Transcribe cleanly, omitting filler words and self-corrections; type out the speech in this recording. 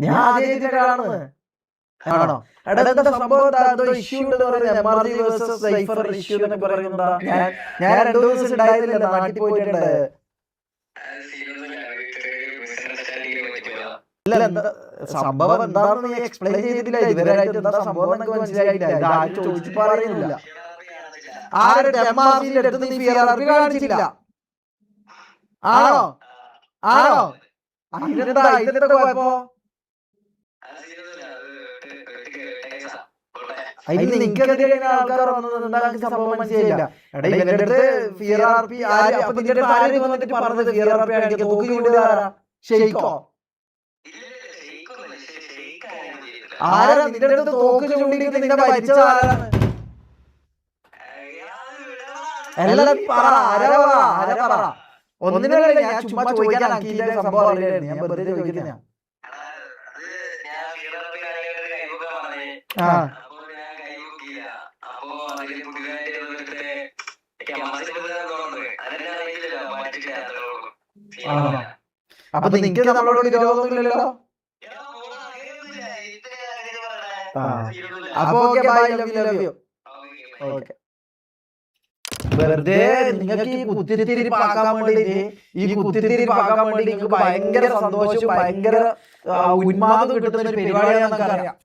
ഞാൻ ആദ്യമായിട്ട് കാണുന്നത്. ആണോ? എടാ എന്താ സംഭവം? എന്തോ ഇഷ്യൂ ഉണ്ടെന്ന് പറയുന്നത്, MRG വേഴ്സസ് സൈഫർ ഇഷ്യൂ എന്നൊക്കെ പറയുന്നത്. ഞാൻ 2 ദിവസം ഉണ്ടായിരുന്നില്ല, നാട്ടിൽ പോയിട്ടുണ്ട്. ഇല്ല, എന്താ സംഭവം എന്താണെന്ന് നീ എക്സ്പ്ലെയിൻ ചെയ്തിട്ടില്ല ഇതുവരെയായിട്ട്. എന്താ സംഭവം എന്നൊക്കെ മനസ്സിലായില്ല. ഇത് ആരും ചോദിച്ചിപ്പോ അറിയുന്നില്ല. ആരുടെ MRGന്റെ അടുത്ത് നീ PRRP കാണിച്ചില്ല? ആണോ? ആണോ? അതിനെന്താ കുഴപ്പോ? അതിന് നിങ്ങൾക്കെതിരെ ആൾക്കാർ വന്നത് എന്താ സംഭവം മനസ്സിലായില്ല. എടാ ഇവന്റെ അടുത്ത് PRRP ആര്? അപ്പൊ നിന്റെ അടുത്ത് ആര് വന്നിട്ട് പറഞ്ഞത് PRRP ആണെങ്കിൽ തോക്ക് ചൂണ്ടിയതാരാ? ഷെയ്ക്കോ? ആരാ നിന്റെ അടുത്ത് തോക്ക് ചൂണ്ടിയിട്ട് നിന്നെ ഭരിച്ചത് ആരാണ്? എല്ലാം പറ, ആരാ പറ. ഒന്നിനല്ലേ, ഞാൻ ചുമ്മാ ചോദിക്കാൻ അങ്കിന്റെ സംഭവം അറിയില്ലായിരുന്നു, ഞാൻ വെറുതെ ചോദിക്കുന്ന. ആ അപ്പൊ നിങ്ങക്ക് നമ്മളോട് വിരോധമൊന്നുമില്ലല്ലോ? അപ്പൊ okay, bye, love you. Okay. വെറുതെ നിങ്ങൾക്ക് ഈ കുത്തിത്തിരിപ്പാക്കാൻ വേണ്ടി നിങ്ങൾക്ക് ഭയങ്കര സന്തോഷം, ഭയങ്കര ഉന്മാദം കിട്ടുന്ന ഒരു പരിപാടിയാണെന്ന് അറിയാം.